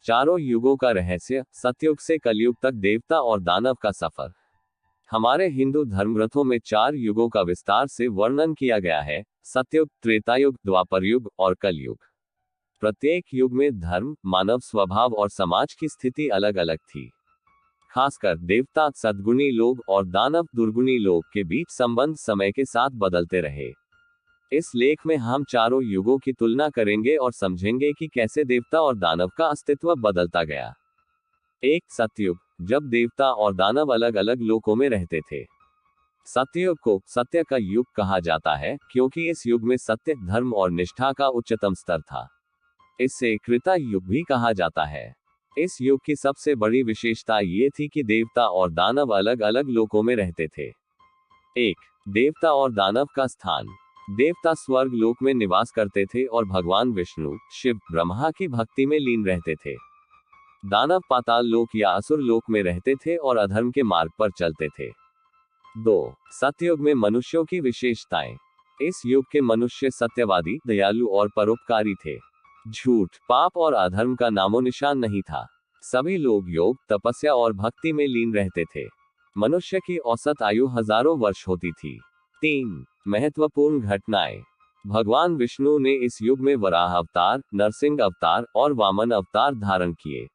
चारों युगों का रहस्य, सतयुग से कलयुग तक देवता और दानव का सफर। हमारे हिंदू धर्मग्रंथों में 4 युगों का विस्तार से वर्णन किया गया है, सतयुग, त्रेतायुग, द्वापर युग और कलयुग। प्रत्येक युग में धर्म, मानव स्वभाव और समाज की स्थिति अलग अलग थी। खासकर देवता सद्गुणी लोग और दानव दुर्गुणी लोग के बीच संबंध समय के साथ बदलते रहे। इस लेख में हम चारों युगों की तुलना करेंगे और समझेंगे कि कैसे देवता और दानव का अस्तित्व बदलता गया। 1. सतयुग, जब देवता और दानव अलग अलग लोकों में रहते थे। सतयुग को सत्य का युग कहा जाता है क्योंकि इस युग में सत्य, धर्म और निष्ठा का उच्चतम स्तर था। इसे त्रेता युग भी कहा जाता है। इस युग की सबसे बड़ी विशेषता ये थी कि देवता और दानव अलग अलग लोकों में रहते थे। 1. देवता और दानव का स्थान। देवता स्वर्ग लोक में निवास करते थे और भगवान विष्णु, शिव, ब्रह्मा की भक्ति में लीन रहते थे। दानव पाताल लोक या असुर लोक में रहते थे और अधर्म के मार्ग पर चलते थे। 2. सतयुग में मनुष्यों की विशेषताएं। इस युग के मनुष्य सत्यवादी, दयालु और परोपकारी थे। झूठ, पाप और अधर्म का नामो निशान नहीं था। सभी लोग योग, तपस्या और भक्ति में लीन रहते थे। मनुष्य की औसत आयु हजारों वर्ष होती थी। 3. महत्वपूर्ण घटनाएं। भगवान विष्णु ने इस युग में वराह अवतार, नरसिंह अवतार और वामन अवतार धारण किए।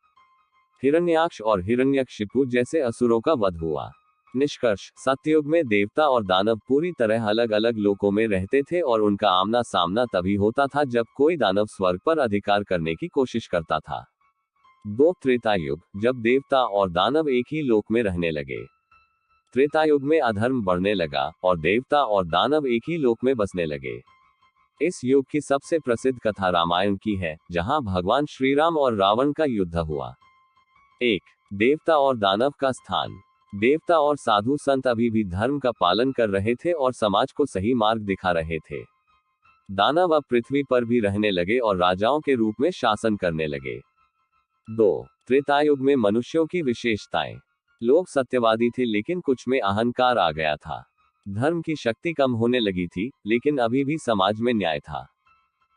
हिरण्याक्ष और हिरण्यकशिपु जैसे असुरों का वध हुआ। निष्कर्ष, सतयुग में देवता और दानव पूरी तरह अलग अलग लोकों में रहते थे और उनका आमना सामना तभी होता था जब कोई दानव स्वर्ग पर अधिकार करने की कोशिश करता था। 2. त्रेतायुग, जब देवता और दानव एक ही लोक में रहने लगे। त्रेतायुग में अधर्म बढ़ने लगा और देवता और दानव एक ही लोक में बसने लगे। इस युग की सबसे प्रसिद्ध कथा रामायण की है, जहां भगवान श्री राम और रावण का युद्ध हुआ। 1. देवता और दानव का स्थान। देवता और साधु संत अभी भी धर्म का पालन कर रहे थे और समाज को सही मार्ग दिखा रहे थे। दानव अब पृथ्वी पर भी रहने लगे और राजाओं के रूप में शासन करने लगे। 2. त्रेतायुग में मनुष्यों की विशेषताएं। लोग सत्यवादी थे लेकिन कुछ में अहंकार आ गया था। धर्म की शक्ति कम होने लगी थी, लेकिन अभी भी समाज में न्याय था।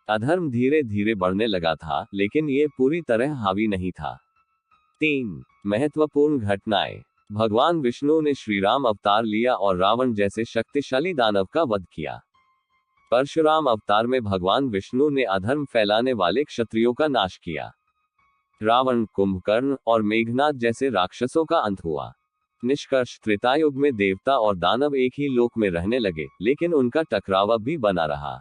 अधर्म धीरे धीरे बढ़ने लगा था, लेकिन ये पूरी तरह हावी नहीं था। 3. महत्वपूर्ण घटनाएं। भगवान विष्णु ने श्री राम अवतार लिया और रावण जैसे शक्तिशाली दानव का वध किया। परशुराम अवतार में भगवान विष्णु ने अधर्म फैलाने वाले क्षत्रियों का नाश किया। रावण, कुंभकर्ण और मेघनाद जैसे राक्षसों का अंत हुआ। निष्कर्ष, त्रेतायुग में देवता और दानव एक ही लोक में रहने लगे, लेकिन उनका टकराव अब भी बना रहा।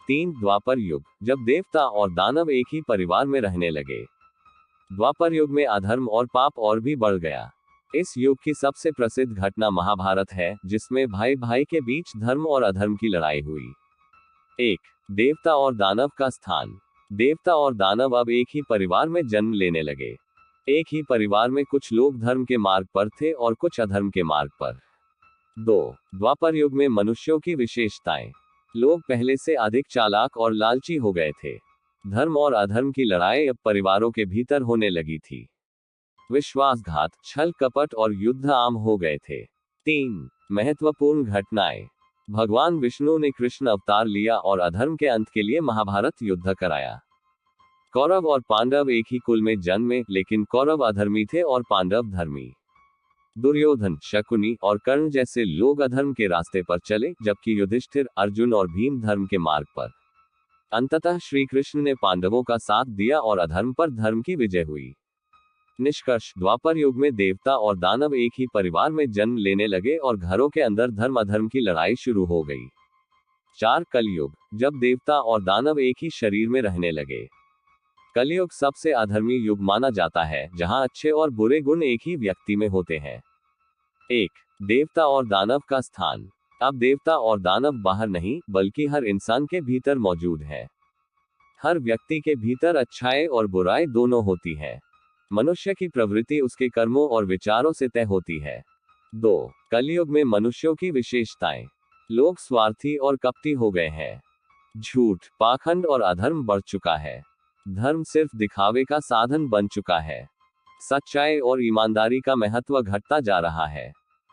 3. द्वापर युग, जब देवता और दानव एक ही परिवार में रहने लगे। द्वापर युग में अधर्म और पाप और भी बढ़ गया। इस युग की सबसे प्रसिद्ध घटना महाभारत है, जिसमें भाई भाई के बीच धर्म और अधर्म की लड़ाई हुई। 1. देवता और दानव का स्थान। देवता और दानव अब एक ही परिवार में जन्म लेने लगे। एक ही परिवार में कुछ लोग धर्म के मार्ग पर थे और कुछ अधर्म के मार्ग पर। 2. द्वापर युग में मनुष्यों की विशेषताएं। लोग पहले से अधिक चालाक और लालची हो गए थे। धर्म और अधर्म की लड़ाई अब परिवारों के भीतर होने लगी थी। विश्वासघात, छल कपट और युद्ध आम हो गए थे। 3. महत्वपूर्ण घटनाएं। भगवान विष्णु ने कृष्ण अवतार लिया और अधर्म के अंत के लिए महाभारत युद्ध कराया। कौरव और पांडव एक ही कुल में जन्मे, लेकिन कौरव अधर्मी थे और पांडव धर्मी। दुर्योधन, शकुनी और कर्ण जैसे लोग अधर्म के रास्ते पर चले, जबकि युधिष्ठिर, अर्जुन और भीम धर्म के मार्ग पर। अंततः श्री कृष्ण ने पांडवों का साथ दिया और अधर्म पर धर्म की विजय हुई। निष्कर्ष, द्वापर युग में देवता और दानव एक ही परिवार में जन्म लेने लगे और घरों के अंदर धर्म अधर्म की लड़ाई शुरू हो गई। 4. कलयुग, जब देवता और दानव एक ही शरीर में रहने लगे। कलयुग सबसे अधर्मी युग माना जाता है, जहां अच्छे और बुरे गुण एक ही व्यक्ति में होते हैं। 1. देवता और दानव का स्थान। अब देवता और दानव बाहर नहीं, बल्कि हर इंसान के भीतर मौजूद है। हर व्यक्ति के भीतर अच्छाई और बुराई दोनों होती है। मनुष्य की प्रवृत्ति उसके कर्मों और विचारों से तय होती है। 2. कलयुग में मनुष्यों की विशेषताएं। लोग स्वार्थी और कपटी हो गए हैं। झूठ, पाखंड और अधर्म बढ़ चुका है। धर्म सिर्फ दिखावे का साधन बन चुका है। सच्चाई और ईमानदारी का महत्व घटता जा रहा है।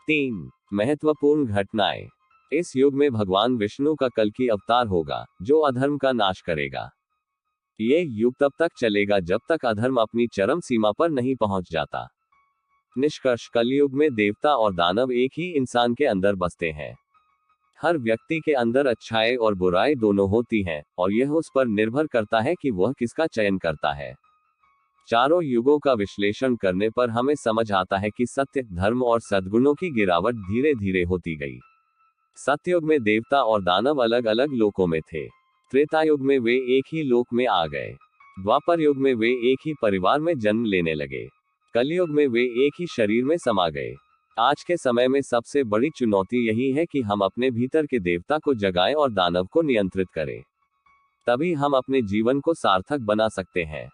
3. महत्वपूर्ण घटनाएं। इस युग में भगवान विष्णु का कल्कि अवतार होगा, जो अधर्म का नाश करेगा। ये युग तब तक चलेगा जब तक अधर्म अपनी चरम सीमा पर नहीं पहुंच जाता। निष्कर्ष, कलयुग में देवता और दानव एक ही इंसान के अंदर बसते हैं। हर व्यक्ति के अंदर अच्छाई और बुराई दोनों होती हैं, और यह उस पर निर्भर करता है कि वह किसका चयन करता है। चारों युगों का विश्लेषण करने पर हमें समझ आता है कि सत्य, धर्म और सद्गुणों की गिरावट धीरे धीरे होती गई। सतयुग में देवता और दानव अलग अलग लोकों में थे। त्रेतायुग में वे एक ही लोक में आ गए। द्वापर युग में वे एक ही परिवार में जन्म लेने लगे। कलयुग में वे एक ही शरीर में समा गए। आज के समय में सबसे बड़ी चुनौती यही है कि हम अपने भीतर के देवता को जगाएं और दानव को नियंत्रित करें। तभी हम अपने जीवन को सार्थक बना सकते हैं।